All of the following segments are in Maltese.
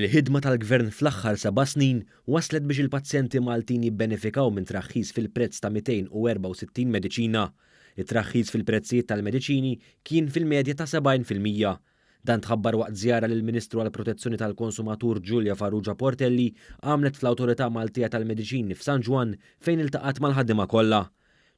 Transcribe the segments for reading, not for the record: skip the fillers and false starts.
Il-ħidma tal-Gvern fl-aħħar 7 snin waslet biex il-pazjenti Maltin jibbenefikaw minn traħħis fil-prezz ta' 264 mediċina. It-traħħis fil-prezzijiet tal-mediċini kien fil-medja ta' 70%. Dan tħabbar waqt żjara lill-Ministru għall-Protezzjoni tal-Konsumatur Giulia Farrugia Portelli għamlet fl-Awtorità Maltija tal-Mediċini f'San Ġwan fejn iltaqat mal-ħaddiema kollha.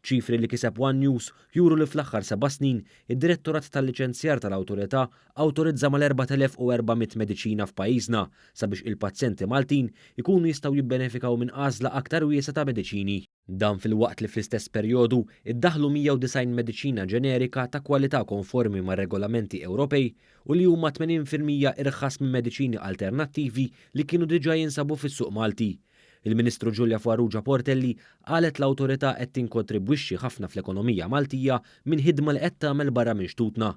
ċifri li kiseb One News juru li fl-aħħar 7 snin id-Direttorat tal-Liċenzjar tal-Awtorità awtorizza mal-4400 mediċina f'pajjiżna sabiex il-pazjenti Maltin ikunu jistgħu jibbenefikaw minn għażla aktar wiesa ta' mediċini. Dan fil-waqt li fl-istess perjodu iddaħlu 190 mediċina ġenerika ta' kwalità konformi ma' regolamenti Ewropej u li huma 80% irħas minn mediċini alternattivi li kienu diġà jinsabu fis-suq Malti. Il-Ministru Giulia Farrugia Portelli qalet l-awtorità qed tinkontribwixxi ħafna fl-ekonomija Maltija minn ħidma li qed tagħmel barra minn xtutna.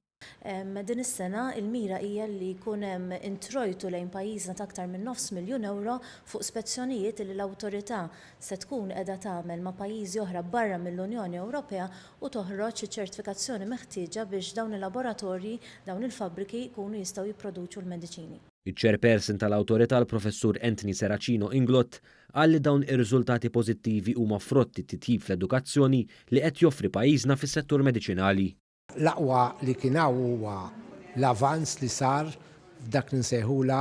Din is-sena il-mira hija li jkun hemm introjtu lejn pajjiżna ta' aktar minn €900,000 fuq spezzjonijiet li l-awtorità se tkun qiegħda tagħmel ma' pajjiżi oħra barra mill-Unjoni Ewropea u toħroġ iċ-ċertifikazzjoni meħtieġa biex dawn il-laboratorji, dawn il-fabbriki jkunu jistgħu jipproduċu l-mediċini. Iċ-chairperson tal-awtorità l-Professur Anthony Seracino Inglot qal li dawn ir-riżultati pożittivi huma frotti titjib fl-edukazzjoni li qed joffri pajjiżna fis-settur mediċinali. L-aqwa li kien hawn huwa l-avanz li sar f'dak li nsejħula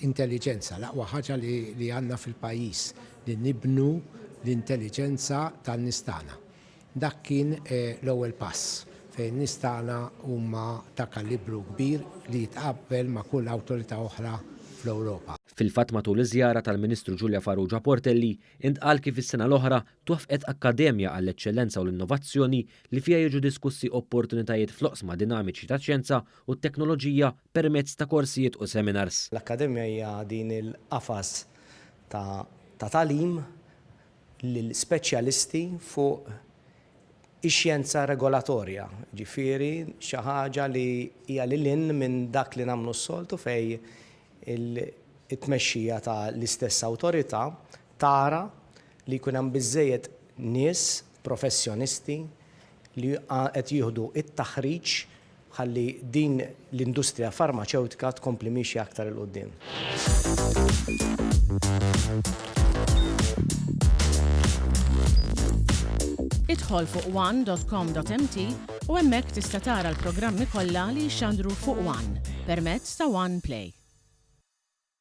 intelligenza, l-aqwa ħaġa li għandna fil-pajjiż li nibnu l-intelligenza tan-nistana. Dak kien l-ewwel pass fejn nistana huma ta' kalibru kbir li jitqabbel ma' kull awtorità oħra fl-Ewropa. Fil-fatt matul iż-żjara tal-Ministru Giulia Farrugia Portelli intqal kif is-sena l-oħra twafqet akkademja għall-eċċellenza u l-innovazzjoni li fiha jiġu diskussi opportunitajiet fl-oqsma dinamiċi ta' xjenza u t-teknoloġija permezz ta' korsijiet u seminars. L-akkademja hija din il-qafas ta' tagħlim lil speċjalisti fuq ix-xjenza regolatorja, ġifieri xi ħaġa li hija lil minn dak li nagħmlu s-soltu fej it-tmexxija ta' l-istess awtorità tara li jkun hemm biżżejjed nies professjonisti li qed jieħdu it-taħriġ ħalli din l-industrija farmaceutika tkompli mixi aktar il quddiem. Idħol fuq one.com.mt u hemmhekk tista' tara l-programmi kollha li jxandru fuq One permezz ta' One Play.